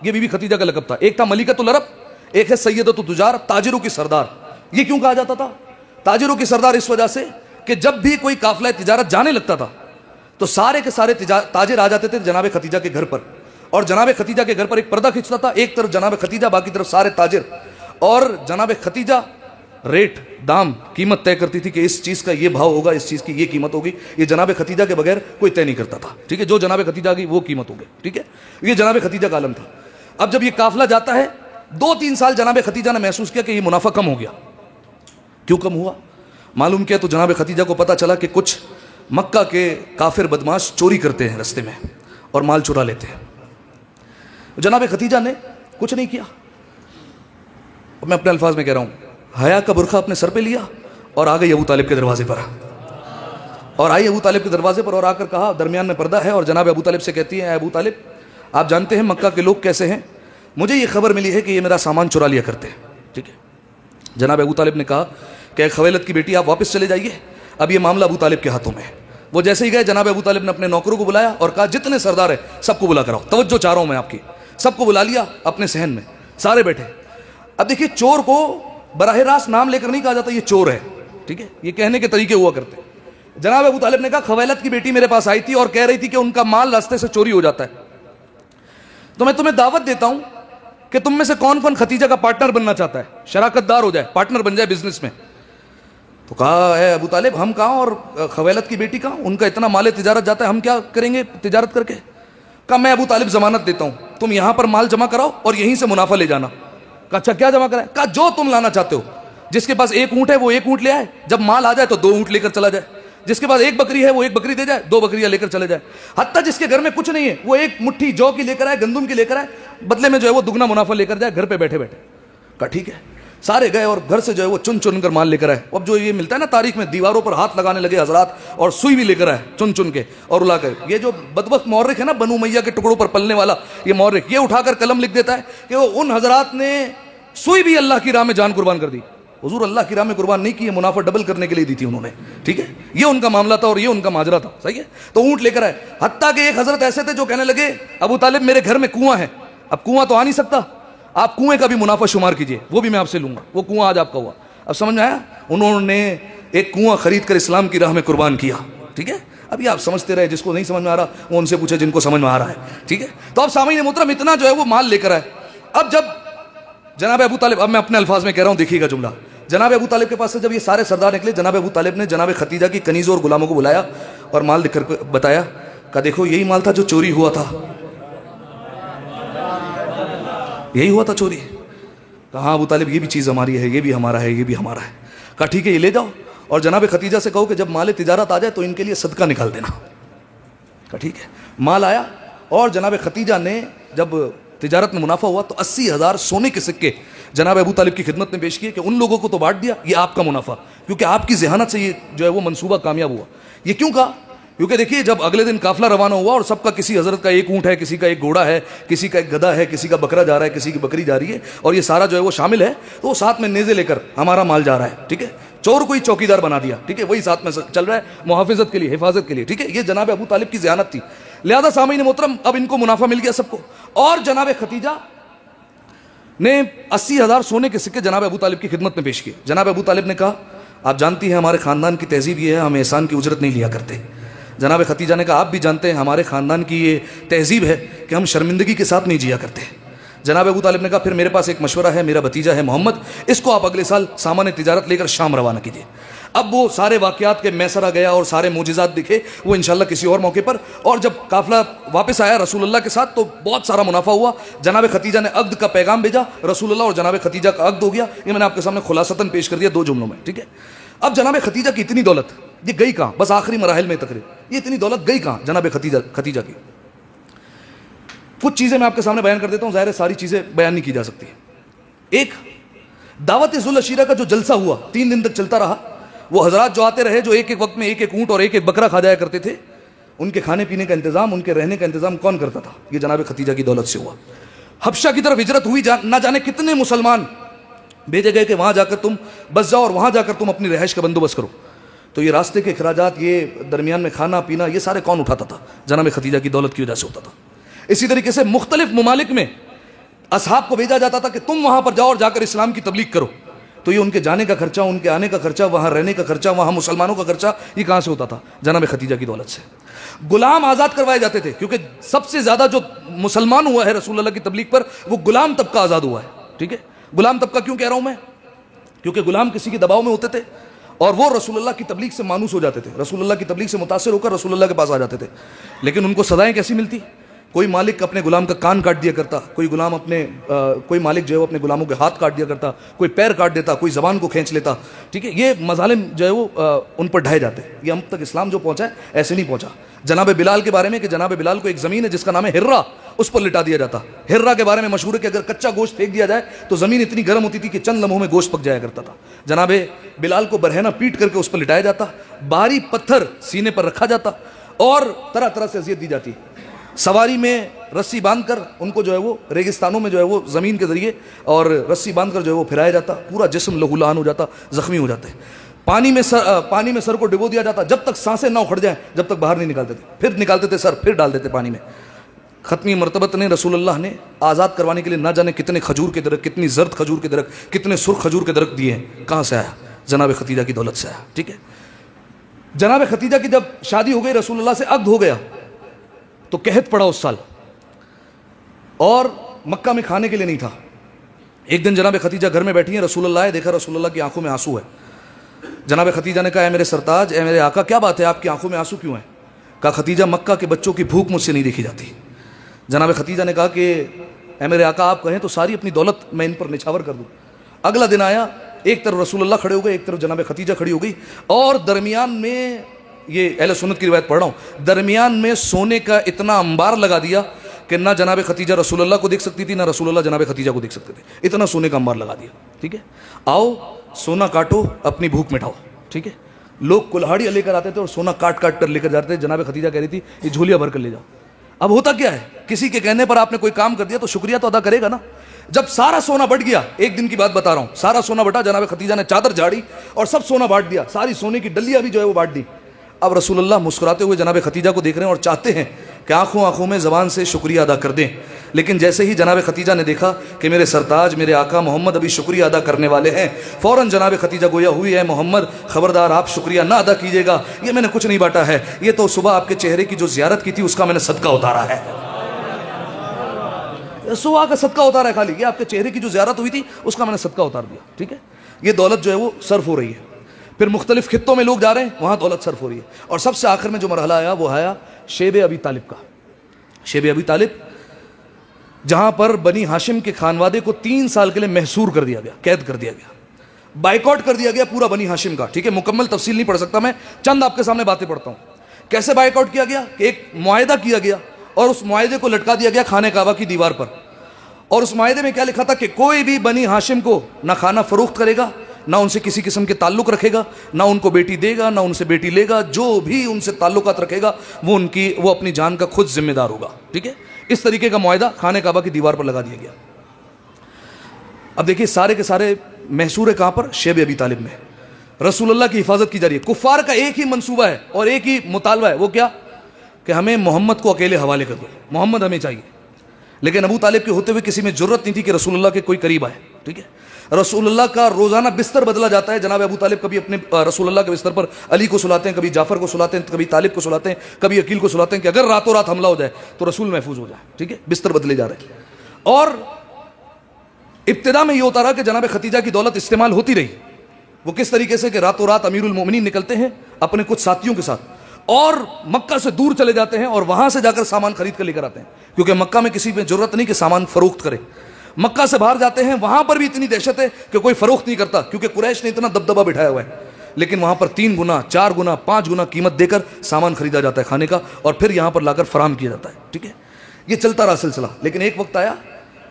Speaker 1: یہ بی بی خدیجہ کا لقب تھا۔ ایک تھا ملکۃ العرب، ایک ہے سیدۃ التجار، تاجروں کی سردار۔ یہ کیوں کہا جاتا تھا تاجروں کی سردار؟ اس وجہ سے کہ جب بھی کوئی قافلہ تجارت جانے لگتا تھا تو سارے کے سارے تاجر آ جاتے تھے جناب خدیجہ کے گھر پر، اور جناب خدیجہ کے گھر پر ایک پردہ کھنچتا تھا، ایک طرف جناب خدیجہ، باقی طرف سارے تاجر، اور جناب خدیجہ ریٹ، دام، قیمت طے کرتی تھی کہ اس چیز کا یہ بھاؤ ہوگا، اس چیز کی یہ قیمت ہوگی۔ یہ جناب خدیجہ کے بغیر کوئی طے نہیں کرتا تھا، ٹھیک ہے؟ جو جناب خدیجہ کی وہ قیمت ہوگی، ٹھیک ہے؟ یہ جناب خدیجہ کا عالم تھا۔ اب جب یہ قافلہ جاتا ہے 2-3 سال جناب خدیجہ نے محسوس کیا کہ یہ منافع کم ہو گیا۔ کیوں کم ہوا؟ معلوم کیا تو جناب خدیجہ کو پتا چلا کہ کچھ مکہ کے کافر بدماش چوری کرتے ہیں رستے میں اور مال چرا لیتے ہیں۔ جناب خدیجہ نے کچھ نہیں کیا، میں اپنے الفاظ میں کہہ رہا ہوں، حیا کا برقع اپنے سر پہ لیا اور آ گئی ابو طالب کے دروازے پر، اور آئی ابو طالب کے دروازے پر اور آ کر کہا، درمیان میں پردہ ہے، اور جناب ابو طالب سے کہتی ہے، اے ابو طالب، آپ جانتے ہیں مکہ کے لوگ کیسے ہیں، مجھے یہ خبر ملی ہے کہ یہ میرا سامان چرا لیا کرتے ہیں، ٹھیک ہے؟ جناب ابو طالب نے کہا کہ اے خویلد کی بیٹی، آپ واپس چلے جائیے، اب یہ معاملہ ابو طالب کے ہاتھوں میں ہے۔ وہ جیسے ہی گئے جناب ابو طالب نے اپنے نوکروں کو بلایا اور کہا جتنے سردار ہیں سب کو بلا کر آؤ، توجہ چاہ رہا ہوں میں آپ کی۔ سب کو بلا لیا اپنے صحن میں، سارے بیٹھے۔ اب دیکھیے چور کو براہ راست نام لے کر نہیں کہا جاتا یہ چور ہے، ٹھیک ہے؟ یہ کہنے کے طریقے ہوا کرتے۔ جناب ابو طالب نے کہا خویلد کی بیٹی میرے پاس آئی تھی اور کہہ رہی تھی کہ ان کا مال راستے سے چوری ہو جاتا ہے، تو میں تمہیں دعوت دیتا ہوں کہ تم میں سے کون کون ختیجہ کا پارٹنر بننا چاہتا ہے، شراکت دار ہو جائے، پارٹنر بن جائے بزنس میں۔ تو کہا اے ابو طالب ہم کہاں اور خویلد کی بیٹی کہاں، ان کا اتنا مال تجارت جاتا ہے، ہم کیا کریں گے تجارت کر کے؟ کہا میں ابو طالب ضمانت دیتا ہوں، تم یہاں پر مال جمع کراؤ اور یہیں سے منافع لے جانا۔ کہا اچھا کیا جمع کرائے؟ کہا جو تم لانا چاہتے ہو، جس کے پاس ایک اونٹ ہے وہ ایک اونٹ لے آئے، جب مال آ جائے تو 2 اونٹ لے کر چلا جائے، جس کے پاس ایک بکری ہے وہ ایک بکری دے جائے، 2 بکریاں لے کر چلے جائے، حتیٰ جس کے گھر میں کچھ نہیں ہے وہ ایک مٹھی جو کی لے کر آئے، گندم کی لے کر آئے، بدلے میں جو ہے وہ دگنا منافع لے کر جائے گھر پہ بیٹھے بیٹھے۔ کہا ٹھیک ہے۔ سارے گئے اور گھر سے جو ہے وہ چن چن کر مال لے کر آئے۔ اب جو یہ ملتا ہے نا تاریخ میں، دیواروں پر ہاتھ لگانے لگے حضرات اور سوئی بھی لے کر آئے چن چن کے اور الا کر۔ یہ جو بدبخت مورخ ہے نا بنو امیہ کے ٹکڑوں پر پلنے والا یہ مورخ، یہ اٹھا کر قلم لکھ دیتا ہے کہ وہ ان حضرات نے سوئی بھی اللہ کی راہ میں جان قربان کر دی۔ حضور اللہ کی راہ میں قربان نہیں کی، یہ منافع ڈبل کرنے کے لیے دی تھی انہوں نے، ٹھیک ہے، یہ ان کا معاملہ تھا اور یہ ان کا ماجرا تھا، صحیح ہے۔ تو اونٹ لے کر آئے، حتیٰ کہ ایک حضرت ایسے تھے جو کہنے لگے ابو طالب میرے گھر میں کنواں ہے، اب کنواں تو آ نہیں سکتا، آپ کنویں کا بھی منافع شمار کیجئے، وہ بھی میں آپ سے لوں گا، وہ کنواں آج آپ کا ہوا۔ اب سمجھ میں آیا؟ انہوں نے ایک کنواں خرید کر اسلام کی راہ میں قربان کیا، ٹھیک ہے۔ اب یہ آپ سمجھتے رہے، جس کو نہیں سمجھ میں آ رہا وہ ان سے پوچھے جن کو سمجھ میں آ رہا ہے، ٹھیک ہے۔ تو اب سامعین محترم اتنا جو ہے وہ مال لے کر آئے۔ اب جب جناب ابو طالب، اب میں اپنے الفاظ میں کہہ رہا ہوں، دیکھیے گا جملہ، جناب ابو طالب کے پاس سے جب یہ سارے سردار نکلے، جناب ابو طالب نے جناب ختیجہ کی کنیزوں اور غلاموں کو بلایا اور مال لکھ کر بتایا، کہا دیکھو یہی مال تھا جو چوری ہوا تھا، یہی ہوا تھا چوری۔ کہا ہاں ابو طالب یہ بھی چیز ہماری ہے، یہ بھی ہمارا ہے، یہ بھی ہمارا ہے۔ کہا ٹھیک ہے یہ لے جاؤ اور جناب ختیجہ سے کہو کہ جب مال تجارت آ جائے تو ان کے لیے صدقہ نکال دینا۔ کہا ٹھیک ہے۔ مال آیا اور جناب ختیجہ نے جب تجارت میں منافع ہوا تو 80,000 سونے کے سکے جناب ابو طالب کی خدمت میں پیش کیے کہ ان لوگوں کو تو بانٹ دیا، یہ آپ کا منافع، کیونکہ آپ کی ذہانت سے یہ جو ہے وہ منصوبہ کامیاب ہوا۔ یہ کیوں کہا؟ کیونکہ دیکھیے جب اگلے دن قافلہ روانہ ہوا اور سب کا، کسی حضرت کا ایک اونٹ ہے، کسی کا ایک گھوڑا ہے، کسی کا ایک گدھا ہے، کسی کا بکرا جا رہا ہے، کسی کی بکری جا رہی ہے، اور یہ سارا جو ہے وہ شامل ہے، تو وہ ساتھ میں نیزے لے کر ہمارا مال جا رہا ہے، ٹھیک ہے۔ چور کو ہی چوکیدار بنا دیا، ٹھیک ہے، وہی ساتھ میں چل رہا ہے محافظت کے لیے، حفاظت کے لیے، ٹھیک ہے۔ یہ جناب ابو طالب کی ذہانت تھی۔ لہذا سامعین محترم اب ان کو منافع مل گیا سب کو، اور جناب ختیجہ نے 80,000 سونے کے سکے جناب ابو طالب کی خدمت میں پیش کیے۔ جناب ابو طالب نے کہا آپ جانتی ہیں ہمارے خاندان کی تہذیب یہ ہے، ہم احسان کی اجرت نہیں لیا کرتے۔ جناب ختیجہ نے کہا آپ بھی جانتے ہیں ہمارے خاندان کی یہ تہذیب ہے کہ ہم شرمندگی کے ساتھ نہیں جیا کرتے۔ جناب ابو طالب نے کہا پھر میرے پاس ایک مشورہ ہے، میرا بھتیجا ہے محمد، اس کو آپ اگلے سال سامان تجارت لے کر شام روانہ کیجیے۔ اب وہ سارے واقعات کے میسرا گیا اور سارے معجزات دکھے، وہ انشاءاللہ کسی اور موقع پر۔ اور جب قافلہ واپس آیا رسول اللہ کے ساتھ تو بہت سارا منافع ہوا۔ جناب ختیجہ نے عقد کا پیغام بھیجا، رسول اللہ اور جناب ختیجہ کا عقد ہو گیا۔ یہ میں نے آپ کے سامنے خلاصتاً پیش کر دیا 2 جملوں میں، ٹھیک ہے۔ اب جناب ختیجہ کی اتنی دولت یہ گئی کہاں؟ بس آخری مراحل میں تقریر، یہ اتنی دولت گئی کہاں جناب ختیجہ کی؟ کچھ چیزیں میں آپ کے سامنے بیان کر دیتا ہوں، ظاہر ہے ساری چیزیں بیان نہیں کی جا سکتی۔ ایک، دعوت ذوالعشیرہ کا جو جلسہ ہوا 3 دن تک چلتا رہا، وہ حضرات جو آتے رہے، جو ایک ایک وقت میں ایک ایک اونٹ اور ایک ایک بکرا کھا جایا کرتے تھے، ان کے کھانے پینے کا انتظام، ان کے رہنے کا انتظام کون کرتا تھا؟ یہ جناب ختیجہ کی دولت سے ہوا۔ حبشہ کی طرف ہجرت ہوئی، نہ جانے کتنے مسلمان بھیجے گئے کہ وہاں جا کر تم بس جاؤ اور وہاں جا کر تم اپنی رہائش کا بندوبست کرو۔ تو یہ راستے کے اخراجات، یہ درمیان میں کھانا پینا، یہ سارے کون اٹھاتا تھا؟ جناب ختیجہ کی دولت کی وجہ سے ہوتا تھا۔ اسی طریقے سے مختلف ممالک میں اصحاب کو بھیجا جاتا تھا کہ تم وہاں پر جاؤ اور جا کر اسلام کی تبلیغ کرو، تو یہ ان کے جانے کا خرچہ، ان کے آنے کا خرچہ، وہاں رہنے کا خرچہ، وہاں مسلمانوں کا خرچہ، یہ کہاں سے ہوتا تھا؟ جناب ختیجہ کی دولت سے۔ غلام آزاد کروائے جاتے تھے، کیونکہ سب سے زیادہ جو مسلمان ہوا ہے رسول اللہ کی تبلیغ پر وہ غلام طبقہ آزاد ہوا ہے، ٹھیک ہے۔ غلام طبقہ کیوں کہہ رہا ہوں میں؟ کیونکہ غلام کسی کے دباؤ میں ہوتے تھے اور وہ رسول اللہ کی تبلیغ سے مانوس ہو جاتے تھے، رسول اللہ کی تبلیغ سے متاثر ہو کر رسول اللہ کے پاس آ جاتے تھے، لیکن ان کو سزائیں کیسی ملتی؟ کوئی مالک اپنے غلام کا کان کاٹ دیا کرتا، کوئی مالک جو ہے وہ اپنے غلاموں کے ہاتھ کاٹ دیا کرتا، کوئی پیر کاٹ دیتا، کوئی زبان کو کھینچ لیتا، ٹھیک ہے۔ یہ مظالم جو ہے وہ ان پر ڈھائے جاتے۔ یہ ہم تک اسلام جو پہنچا ہے ایسے نہیں پہنچا۔ جناب بلال کے بارے میں کہ جناب بلال کو ایک زمین ہے جس کا نام ہے ہرہ، اس پر لٹا دیا جاتا۔ ہرہ کے بارے میں مشہور ہے کہ اگر کچا گوشت پھینک دیا جائے تو زمین اتنی گرم ہوتی تھی کہ چند لمحوں میں گوشت پک جایا کرتا تھا۔ جناب بلال کو برہنہ پیٹ کر کے اس پر لٹایا جاتا، بھاری پتھر سینے پر رکھا جاتا اور طرح طرح سے اذیت دی جاتی۔ سواری میں رسی باندھ کر ان کو جو ہے وہ ریگستانوں میں جو ہے وہ زمین کے ذریعے اور رسی باندھ کر جو ہے وہ پھرایا جاتا، پورا جسم لہو لہان ہو جاتا، زخمی ہو جاتے۔ پانی میں سر کو ڈبو دیا جاتا جب تک سانسیں نہ اکھڑ جائیں، جب تک باہر نہیں نکالتے تھے، پھر نکالتے تھے سر، پھر ڈال دیتے پانی میں۔ ختمی مرتبت نے رسول اللہ نے آزاد کروانے کے لیے نہ جانے کتنے کھجور کے درخت، کتنی زرد کھجور کے درخت، کتنے سرخ کھجور کے درخت دیے ہیں۔ کہاں سے آیا؟ جناب ختیجہ کی دولت سے آیا، ٹھیک ہے۔ جناب خدیجہ کی جب شادی ہو گئی، رسول اللہ سے عقد ہو گیا تو قحط پڑا اس سال، اور مکہ میں کھانے کے لیے نہیں تھا۔ ایک دن جناب خدیجہ گھر میں بیٹھی ہیں، رسول اللہ آئے، دیکھا رسول اللہ کی آنکھوں میں آنسو ہے۔ جناب خدیجہ نے کہا اے میرے سرتاج، اے میرے آقا، کیا بات ہے، آپ کی آنکھوں میں آنسو کیوں ہیں؟ کہا خدیجہ، مکہ کے بچوں کی بھوک مجھ سے نہیں دیکھی جاتی۔ جناب خدیجہ نے کہا کہ اے میرے آقا، آپ کہیں تو ساری اپنی دولت میں ان پر نچھاور کر دوں۔ اگلا دن آیا، ایک طرف رسول اللہ کھڑے ہو گئے، ایک طرف جناب خدیجہ کھڑی ہو گئی، اور درمیان میں، یہ اہل سنت کی روایت پڑھ رہا ہوں، درمیان میں سونے کا اتنا انبار لگا دیا کہ نہ جناب خدیجہ رسول اللہ کو دیکھ سکتی تھی، نہ رسول اللہ جناب خدیجہ کو دیکھ سکتے تھے، اتنا سونے کا انبار لگا دیا۔ ٹھیک ہے، آؤ سونا کاٹو، اپنی بھوک مٹاؤ۔ ٹھیک ہے، لوگ کلہاڑیاں لے کر آتے تھے اور سونا کاٹ کاٹ کر لے کر جاتے تھے۔ جناب خدیجہ کہہ رہی تھی یہ جھولیاں بھر کر لے جاؤ۔ اب ہوتا کیا ہے، کسی کے کہنے پر آپ نے کوئی کام کر دیا تو شکریہ تو ادا کرے گا نا۔ جب سارا سونا بٹ گیا، ایک دن کی بات بتا رہا ہوں، سارا سونا بٹا، جناب خدیجہ نے چادر جھاڑی اور سب سونا بانٹ دیا، ساری سونے کی ڈلیاں بھی جو ہے وہ بانٹ دی۔ اب رسول اللہ مسکراتے ہوئے جناب خدیجہ کو دیکھ رہے ہیں اور چاہتے ہیں کہ آنکھوں میں زبان سے شکریہ ادا کر دیں، لیکن جیسے ہی جناب خدیجہ نے دیکھا کہ میرے سرتاج، میرے آقا محمد ابھی شکریہ ادا کرنے والے ہیں، فوراً جناب خدیجہ گویا ہوئی ہے محمد خبردار آپ شکریہ نہ ادا کیجیے گا، یہ میں نے کچھ نہیں بانٹا ہے، یہ تو صبح آپ کے چہرے کی جو زیارت کی تھی اس کا میں نے صدقہ اتارا ہے، صبح کا صدقہ اتارا ہے، خالی یہ آپ کے چہرے کی جو زیارت ہوئی تھی اس کا میں نے صدقہ اتار دیا۔ ٹھیک ہے، یہ دولت جو ہے وہ صرف ہو رہی ہے، پھر مختلف خطوں میں لوگ جا رہے ہیں، وہاں دولت صرف ہو رہی ہے، اور سب سے آخر میں جو مرحلہ آیا وہ آیا شیب ابی طالب کا۔ شیب ابی طالب جہاں پر بنی ہاشم کے خانوادے کو 3 سال کے لیے محصور کر دیا گیا، قید کر دیا گیا، بائیکاٹ کر دیا گیا پورا بنی ہاشم کا۔ ٹھیک ہے، مکمل تفصیل نہیں پڑھ سکتا میں، چند آپ کے سامنے باتیں پڑھتا ہوں۔ کیسے بائیکاٹ کیا گیا کہ ایک معاہدہ کیا گیا اور اس معاہدے کو لٹکا دیا گیا خانہ کعبہ کی دیوار پر، اور اس معاہدے میں کیا لکھا تھا کہ کوئی بھی بنی ہاشم کو نہ کھانا فروخت کرے گا، نہ ان سے کسی قسم کے تعلق رکھے گا، نہ ان کو بیٹی دے گا، نہ ان سے بیٹی لے گا، جو بھی ان سے تعلقات رکھے گا وہ اپنی جان کا خود ذمہ دار ہوگا۔ ٹھیک ہے، اس طریقے کا معاہدہ خانہ کعبہ کی دیوار پر لگا دیا گیا۔ اب دیکھیے سارے کے سارے محصور ہے کہاں پر؟ شیب ابی طالب میں۔ رسول اللہ کی حفاظت کی جا رہی ہے، کفار کا ایک ہی منصوبہ ہے اور ایک ہی مطالبہ ہے، وہ کیا کہ ہمیں محمد کو اکیلے حوالے کر دو، محمد ہمیں چاہیے۔ لیکن ابو طالب کے ہوتے ہوئے کسی میں جرت نہیں تھی کہ رسول اللہ کے کوئی قریب آئے۔ ٹھیک ہے، رسول اللہ کا روزانہ بستر بدلا جاتا ہے، جناب ابو طالب کبھی اپنے رسول اللہ کے بستر پر علی کو سلاتے ہیں، کبھی جعفر کو سلاتے ہیں، کبھی طالب کو سلاتے ہیں، کبھی عقیل کو سلاتے ہیں کہ اگر راتوں رات حملہ ہو جائے تو رسول محفوظ ہو جائے۔ ٹھیک ہے، بستر بدلے جا رہے ہیں، اور ابتدا میں یہ ہوتا رہا کہ جناب خدیجہ کی دولت استعمال ہوتی رہی۔ وہ کس طریقے سے کہ راتوں رات امیر المومنین نکلتے ہیں اپنے کچھ ساتھیوں کے ساتھ اور مکہ سے دور چلے جاتے ہیں اور وہاں سے جا کر سامان خرید کر لے کر آتے ہیں، کیونکہ مکہ میں کسی میں ضرورت نہیں کہ سامان فروخت کرے۔ مکہ سے باہر جاتے ہیں، وہاں پر بھی اتنی دہشت ہے کہ کوئی فروخت نہیں کرتا، کیونکہ قریش نے اتنا دبدبہ بٹھایا ہوا ہے، لیکن وہاں پر 3 گنا 4 گنا 5 گنا قیمت دے کر سامان خریدا جاتا ہے کھانے کا، اور پھر یہاں پر لا کر فراہم کیا جاتا ہے۔ ٹھیک ہے، یہ چلتا رہا سلسلہ، لیکن ایک وقت آیا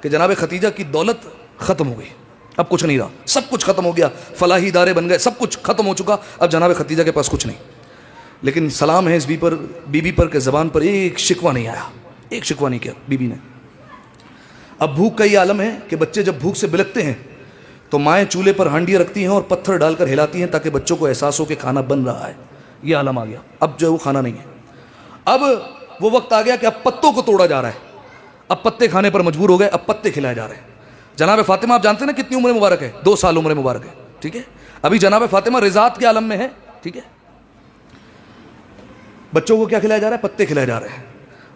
Speaker 1: کہ جناب خدیجہ کی دولت ختم ہو گئی، اب کچھ نہیں رہا، سب کچھ ختم ہو گیا، فلاحی ادارے بن گئے، سب کچھ ختم ہو چکا، اب جناب خدیجہ کے پاس کچھ نہیں۔ لیکن سلام ہے اس بی بی پر کہ زبان پر ایک شکوہ نہیں آیا، ایک شکوہ نہیں کیا بی بی نے۔ اب بھوک کا یہ عالم ہے کہ بچے جب بھوک سے بلکتے ہیں تو مائیں چولہے پر ہانڈیاں رکھتی ہیں اور پتھر ڈال کر ہلاتی ہیں تاکہ بچوں کو احساس ہو کہ کھانا بن رہا ہے، یہ عالم آ گیا، اب جو ہے وہ کھانا نہیں ہے۔ اب وہ وقت آ گیا کہ اب پتوں کو توڑا جا رہا ہے، اب پتے کھانے پر مجبور ہو گئے، اب پتے کھلائے جا رہے ہیں۔ جناب فاطمہ آپ جانتے ہیں نا کتنی عمر مبارک ہے؟ 2 سال عمر مبارک ہے۔ ٹھیک ہے، ابھی جناب فاطمہ رضاعت کے عالم میں ہے۔ ٹھیک ہے، بچوں کو کیا کھلایا جا رہا ہے؟ پتے کھلائے جا رہے ہیں۔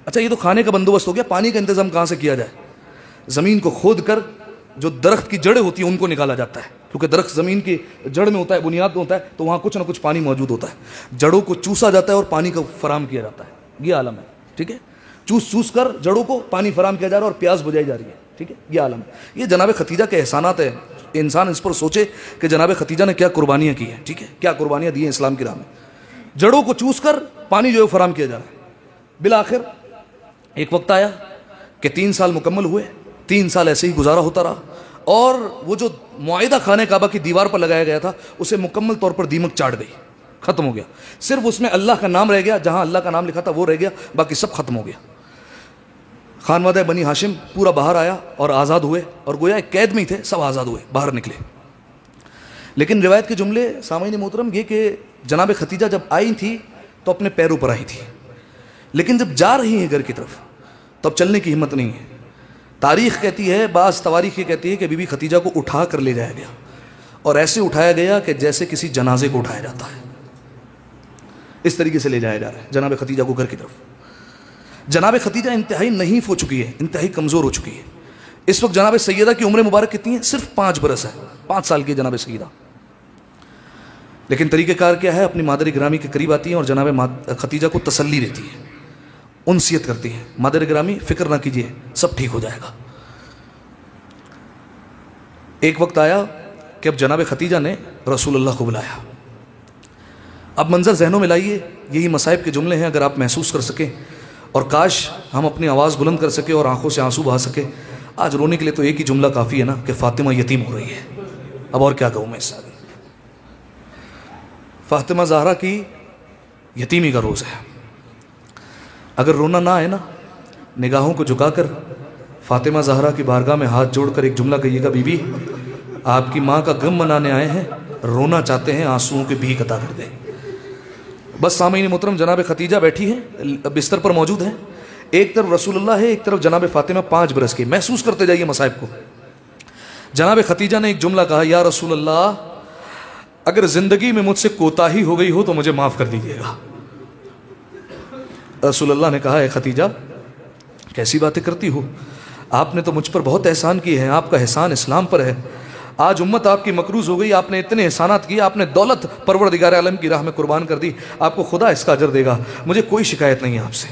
Speaker 1: اچھا، یہ تو کھانے کا بندوبست ہو گیا، پانی کا انتظام کہاں سے کیا جائے؟ زمین کو کھود کر جو درخت کی جڑیں ہوتی ہیں ان کو نکالا جاتا ہے، کیونکہ درخت زمین کی جڑ میں ہوتا ہے، بنیاد میں ہوتا ہے، تو وہاں کچھ نہ کچھ پانی موجود ہوتا ہے، جڑوں کو چوسا جاتا ہے اور پانی کا فراہم کیا جاتا ہے، یہ عالم ہے۔ ٹھیک ہے، چوس کر جڑوں کو پانی فراہم کیا جا رہا ہے اور پیاس بجھائی جا رہی ہے۔ ٹھیک ہے، یہ عالم ہے، یہ جناب خدیجہ کے احسانات ہیں۔ انسان اس پر سوچے کہ جناب خدیجہ نے کیا قربانیاں کی ہیں۔ ٹھیک ہے، کیا قربانیاں دی ہیں اسلام کی راہ میں، جڑوں کو چوس کر پانی جو ہے فراہم کیا جا رہا ہے۔ بالآخر ایک وقت آیا کہ 3 سال مکمل ہوئے، 3 سال ایسے ہی گزارا ہوتا رہا، اور وہ جو معاہدہ خانہ کعبہ کی دیوار پر لگایا گیا تھا اسے مکمل طور پر دیمک چاٹ گئی، ختم ہو گیا، صرف اس میں اللہ کا نام رہ گیا، جہاں اللہ کا نام لکھا تھا وہ رہ گیا، باقی سب ختم ہو گیا۔ خانوادہ بنی ہاشم پورا باہر آیا اور آزاد ہوئے، اور گویا ایک قید میں ہی تھے، سب آزاد ہوئے، باہر نکلے۔ لیکن روایت کے جملے سامعین محترم یہ کہ جناب خدیجہ جب آئی تھی تو اپنے پیروں پر آئی تھی، لیکن جب جا رہی ہیں گھر کی طرف تو اب چلنے کی ہمت نہیں ہے۔ تاریخ کہتی ہے، بعض تواریخ یہ کہتی ہے کہ بی بی خدیجہ کو اٹھا کر لے جایا گیا، اور ایسے اٹھایا گیا کہ جیسے کسی جنازے کو اٹھایا جاتا ہے۔ اس طریقے سے لے جایا جا رہا ہے جناب خدیجہ کو گھر کی طرف۔ جناب خدیجہ انتہائی نحیف ہو چکی ہے، انتہائی کمزور ہو چکی ہے۔ اس وقت جناب سیدہ کی عمر مبارک کتنی ہے؟ صرف 5 برس ہے، 5 سال کی جناب سیدہ۔ لیکن طریقہ کار کیا ہے؟ اپنی مادر گرامی کے قریب آتی ہیں اور جناب خدیجہ کو تسلی دیتی ہے، انسیت کرتی ہیں، مادر گرامی فکر نہ کیجیے، سب ٹھیک ہو جائے گا۔ ایک وقت آیا کہ اب جناب خدیجہ نے رسول اللہ کو بلایا۔ اب منظر ذہنوں میں لائیے، یہی مصائب کے جملے ہیں، اگر آپ محسوس کر سکیں اور کاش ہم اپنی آواز بلند کر سکیں اور آنکھوں سے آنسو بہا سکیں۔ آج رونے کے لیے تو ایک ہی جملہ کافی ہے نا کہ فاطمہ یتیم ہو رہی ہے، اب اور کیا کہوں میں اس سے؟ فاطمہ زہرا کی یتیمی کا روز ہے۔ اگر رونا نہ آئے نا، نگاہوں کو جھکا کر فاطمہ زہرا کی بارگاہ میں ہاتھ جوڑ کر ایک جملہ کہیے گا، بی بی آپ کی ماں کا غم منانے آئے ہیں، رونا چاہتے ہیں، آنسوؤں کے بھیک عطا کر دیں۔ بس سامعین محترم، جناب خدیجہ بیٹھی ہیں، بستر پر موجود ہیں، ایک طرف رسول اللہ ہے، ایک طرف جناب فاطمہ 5 برس کی۔ محسوس کرتے جائیے مصائب کو۔ جناب خدیجہ نے ایک جملہ کہا، یا رسول اللہ اگر زندگی میں مجھ سے کوتاہی ہو گئی ہو تو مجھے معاف کر دیجیے گا۔ رسول اللہ نے کہا، اے خدیجہ کیسی باتیں کرتی ہو، آپ نے تو مجھ پر بہت احسان کیے ہیں، آپ کا احسان اسلام پر ہے، آج امت آپ کی مقروض ہو گئی، آپ نے اتنے احسانات کیے، آپ نے دولت پروردگار عالم کی راہ میں قربان کر دی، آپ کو خدا اس کا اجر دے گا، مجھے کوئی شکایت نہیں ہے آپ سے۔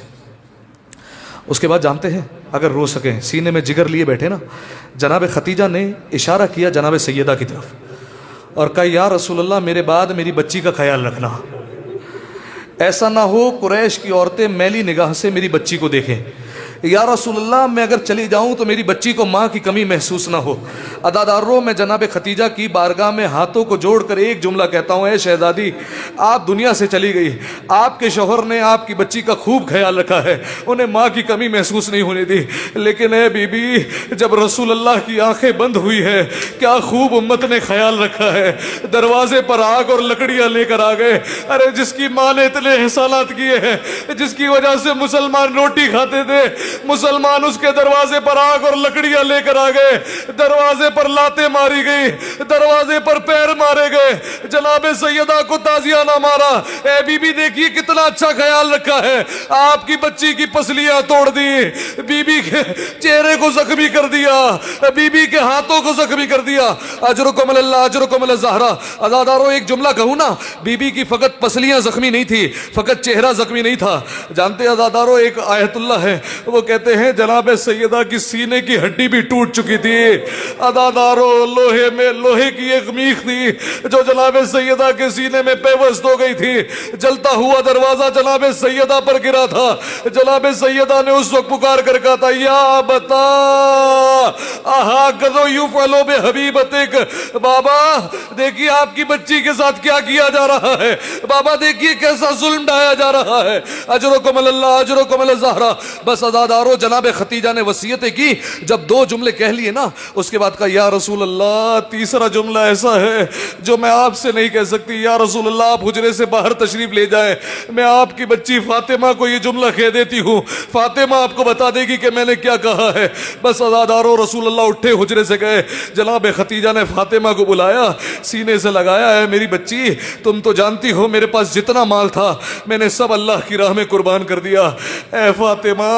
Speaker 1: اس کے بعد جانتے ہیں، اگر رو سکیں سینے میں جگر لیے بیٹھے نا، جناب خدیجہ نے اشارہ کیا جناب سیدہ کی طرف اور کہا، یا رسول اللہ میرے بعد میری بچی کا خیال رکھنا، ایسا نہ ہو قریش کی عورتیں میلی نگاہ سے میری بچی کو دیکھیں، یا رسول اللہ میں اگر چلی جاؤں تو میری بچی کو ماں کی کمی محسوس نہ ہو۔ عزادارو میں جناب خدیجہ کی بارگاہ میں ہاتھوں کو جوڑ کر ایک جملہ کہتا ہوں، اے شہزادی آپ دنیا سے چلی گئی، آپ کے شوہر نے آپ کی بچی کا خوب خیال رکھا ہے، انہیں ماں کی کمی محسوس نہیں ہونے دی، لیکن اے بی بی جب رسول اللہ کی آنکھیں بند ہوئی ہے کیا خوب امت نے خیال رکھا ہے، دروازے پر آگ اور لکڑیاں لے کر آ گئے۔ ارے جس کی ماں نے اتنے احسانات کیے ہیں، جس کی وجہ سے مسلمان روٹی کھاتے تھے، مسلمان اس کے دروازے پر آگ اور لکڑیاں لے کر آ گئے، دروازے پر لاتیں ماری گئی، دروازے پر پیر مارے گئے، جناب سیدہ کو تازیہ نہ مارا۔ اے بی بی دیکھیے کتنا اچھا خیال رکھا ہے، آپ کی بچی کی پسلیاں توڑ دی، بی بی کے چہرے کو زخمی کر دیا، بی بی کے ہاتھوں کو زخمی کر دیا۔ اجرکم اللہ اجرکم الزہرا۔ عزادارو ایک جملہ کہوں نا، بی بی کی فقط پسلیاں زخمی نہیں تھی، فقط چہرہ زخمی نہیں تھا، جانتے عزادارو ایک آیت اللہ ہے، وہ کہتے ہیں جناب سیدہ کی سینے کی ہڈی بھی ٹوٹ چکی تھی۔ عزادارو لوہے میں لوہے کی ایک میخ تھی جو جناب سیدہ کے سینے میں پیوست ہو گئی تھی، جلتا ہوا دروازہ جناب سیدہ پر گرا تھا، جناب سیدہ نے اس وقت پکار کر کہا تھا، یا بتا آہا کذو یفعلو بحبیبتک، بابا دیکھیے آپ کی بچی کے ساتھ کیا کیا جا رہا ہے، بابا دیکھیے کیسا ظلم ڈھایا جا رہا ہے۔ اجرکم اللہ اجرکم الزہرا۔ بس عزادارو جناب خدیجہ نے وصیتیں کی، جب 2 جملے کہہ لیے نا اس کے بعد کہا، یا رسول اللہ تیسرا جملہ ایسا ہے جو میں آپ سے نہیں کہہ سکتی، یا رسول اللہ آپ حجرے سے باہر تشریف لے جائیں، میں آپ کی بچی فاطمہ کو یہ جملہ کہہ دیتی ہوں، فاطمہ آپ کو بتا دے گی کہ میں نے کیا کہا ہے۔ بس عزادارو رسول اللہ اٹھے حجرے سے گئے، جناب خدیجہ نے فاطمہ کو بلایا، سینے سے لگایا، اے میری بچی تم تو جانتی ہو میرے پاس جتنا مال تھا میں نے سب اللہ کی راہ میں قربان کر دیا، اے فاطمہ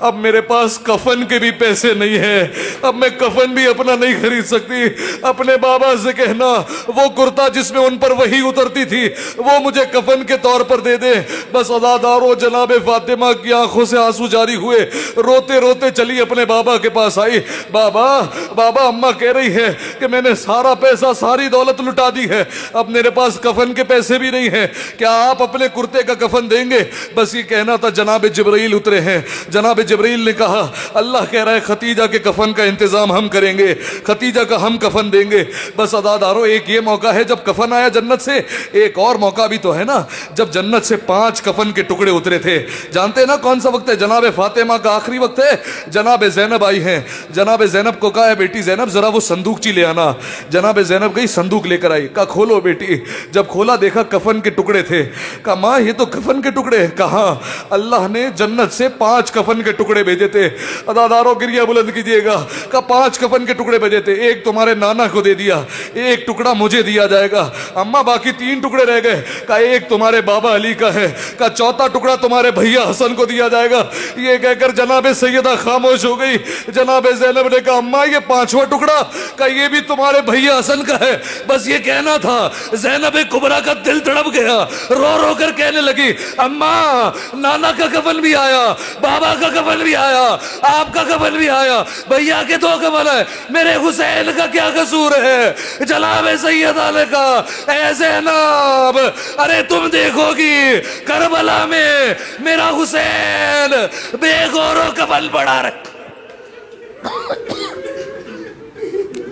Speaker 1: اب میرے پاس کفن کے بھی پیسے نہیں ہیں، اب میں کفن بھی اپنا نہیں خرید سکتی، اپنے بابا سے کہنا وہ کرتا جس میں ان پر وحی اترتی تھی وہ مجھے کفن کے طور پر دے دے۔ بس عزادارو جناب فاطمہ کی آنکھوں سے آنسو جاری ہوئے، روتے روتے چلی اپنے بابا کے پاس آئی، بابا بابا اماں کہہ رہی ہے کہ میں نے سارا پیسہ ساری دولت لٹا دی ہے، اب میرے پاس کفن کے پیسے بھی نہیں ہیں، کیا آپ اپنے کرتے کا کفن دیں گے؟ بس یہ کہنا تھا جناب جبرائیل اترے ہیں، جناب جبرائیل نے کہا اللہ کہہ رہا ہے خدیجہ کے کفن کا انتظام ہم کریں گے، خدیجہ کا ہم کفن دیں گے۔ بس عزادارو ایک یہ موقع ہے جب کفن آیا جنت سے، ایک اور موقع بھی تو ہے نا جب جنت سے 5 کفن کے ٹکڑے اترے تھے، جانتے ہیں نا کون سا وقت ہے؟ جناب فاطمہ کا آخری وقت ہے، جناب زینب آئی ہیں، جناب زینب کو کہا ہے بیٹی زینب ذرا وہ صندوق لے آنا، جناب زینب گئی صندوق لے کر آئی، کہا کھولو بیٹی، جب کھولا دیکھا کفن کے ٹکڑے تھے، کہا ماں یہ تو کفن کے ٹکڑے، کہا اللہ نے جنت سے 5 کفن کے ٹکڑے بھیجے تھے. عزاداروں گریہ بلند کیجئے گا. کہا 5 کفن کے ٹکڑے بھیجے تھے, ایک تمہارے نانا کو دے دیا, ایک ٹکڑا مجھے دیا جائے گا. اماں باقی 3 ٹکڑے رہ گئے. کہا ایک تمہارے بابا علی کا ہے. کہا چوتھا ٹکڑا تمہارے بھیا حسن کو دیا جائے گا. یہ کہہ کر جناب سیدہ خاموش ہو گئی. جناب زینب نے کہا اماں یہ 5واں ٹکڑا, کہا یہ بھی تمہارے بھیا حسن کا ہے. بس یہ کہنا تھا. زینب کبریٰ کا دل تڑپ گیا, رو رو کر کہنے لگی اماں نانا کا کفن بھی آیا, بابا کا کفن بھی آیا, آپ کا کفن بھی آیا, بھیا کے 2 کفن ہے, میرے حسین کا کیا قصور ہے؟ جناب سیدہ نے کہا اے زینب ارے تم دیکھو گی کربلا میں میرا حسین بے غور و کفن پڑا رہے.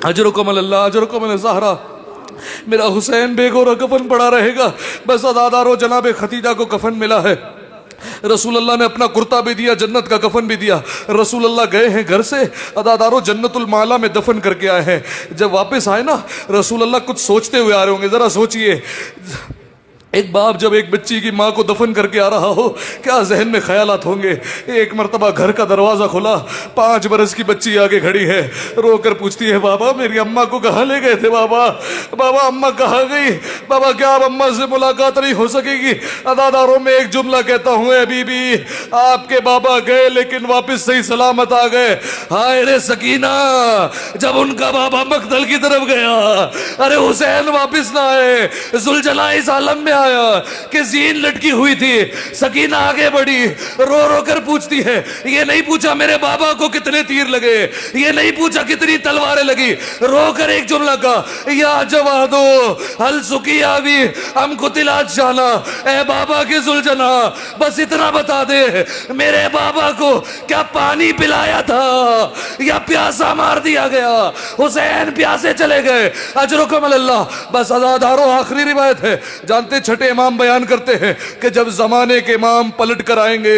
Speaker 1: اجرکم اللہ اجرکم الزہرا, میرا حسین بے غور و کفن پڑا رہے گا. بس عزادارو جناب خدیجہ کو کفن ملا ہے. رسول اللہ نے اپنا کرتا بھی دیا, جنت کا کفن بھی دیا. رسول اللہ گئے ہیں گھر سے, عزادارو جنت المعلا میں دفن کر کے آئے ہیں. جب واپس آئے نا رسول اللہ کچھ سوچتے ہوئے آ رہے ہوں گے. ذرا سوچئے, ایک باپ جب ایک بچی کی ماں کو دفن کر کے آ رہا ہو کیا ذہن میں خیالات ہوں گے. ایک مرتبہ گھر کا دروازہ کھلا, 5 برس کی بچی آگے کھڑی ہے, رو کر پوچھتی ہے بابا میری اماں کو کہاں لے گئے تھے؟ بابا بابا اماں کہاں گئی؟ بابا کیا اب اماں سے ملاقات نہیں ہو سکے گی؟ عزاداروں میں ایک جملہ کہتا ہوں, اے بی بی آپ کے بابا گئے لیکن واپس صحیح سلامت آ گئے. ہائے رے سکینہ, جب ان کا بابا مقتل کی طرف گیا, ارے حسین واپس نہ آئے. ذوالجلال اس عالم میں آیا کہ زین لٹکی ہوئی تھی. سکینہ آگے بڑھی, رو رو کر پوچھتی ہے, یہ نہیں پوچھا میرے بابا کو کتنے تیر لگے, یہ نہیں پوچھا کتنی تلواریں لگی, رو کر ایک جملہ کہا یا جوادو حل سکیا بھی ہم قتلات جانا, اے بابا کے ذوالجلال بس اتنا بتا دے میرے بابا کو کیا پانی پلایا تھا یا پیاسا مار دیا گیا؟ حسین پیاسے چلے گئے. اجرکم اللہ. بس عزادارو آخری روایت ہے, جانتے چھٹے امام بیان کرتے ہیں کہ جب زمانے کے امام پلٹ کر آئیں گے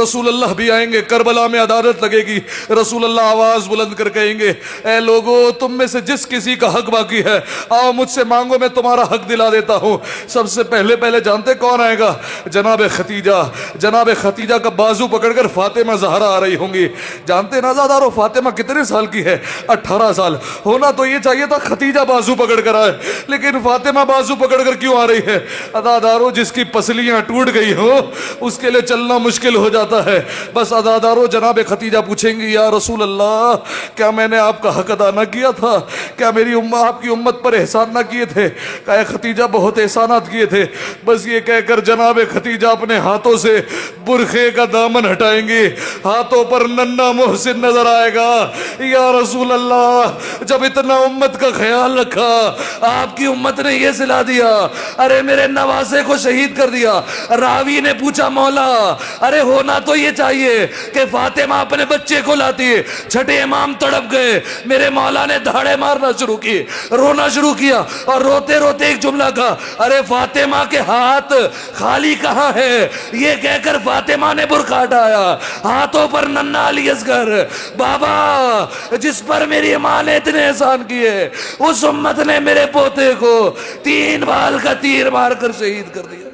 Speaker 1: رسول اللہ بھی آئیں گے, کربلا میں عدالت لگے گی, رسول اللہ آواز بلند کر کہیں گے اے لوگو تم میں سے جس کسی کا حق باقی ہے آؤ مجھ سے مانگو, میں تمہارا حق دلا دیتا ہوں. سب سے پہلے جانتے کون آئے گا؟ جناب ختیجہ. جناب ختیجہ کا بازو پکڑ کر فاطمہ زہرا آ رہی ہوں گی. جانتے نا عزادارو فاطمہ کتنے سال کی ہے؟ 18 سال. ہونا تو یہ چاہیے تھا ختیجہ بازو پکڑ کر آئے, لیکن فاطمہ بازو پکڑ کر کیوں آ رہی ہے؟ عزادارو جس کی پسلیاں ٹوٹ گئی ہو اس کے لئے چلنا مشکل ہو جاتا ہے. بس عزادارو جناب ختیجہ پوچھیں گی یا رسول اللہ کیا میں نے آپ کا حق ادا نہ کیا تھا؟ کیا میری آپ کی امت پر احسان نہ کیے تھے؟ کہا ختیجہ بہت احسانات کیے تھے. بس یہ کہہ کر جناب ختیجہ اپنے ہاتھوں سے برخے کا دامن ہٹائیں گی, ہاتھوں پر ننھا محسن نظر آئے گا. یا رسول اللہ جب اتنا امت کا خیال رکھا, آپ کی امت نے یہ صلہ دیا, ارے میرے نواسے کو شہید کر دیا. راوی نے پوچھا مولا ارے ہونا تو یہ چاہیے کہ فاطمہ اپنے بچے کو لاتی. چھٹے امام تڑپ گئے. میرے مولا نے دھاڑے مارنا شروع کی, رونا شروع کیا, اور روتے روتے ایک جملہ کہا ارے فاطمہ کے ہاتھ خالی کہاں ہے؟ یہ کہہ کر فاطمہ نے برقع ہٹایا, ہاتھوں پر ننھا علی اصغر. بابا جس پر میری ماں نے اتنے احسان کیے اس امت نے میرے پوتے کو 3 بال کا تیر مار کر شہید کر دیا.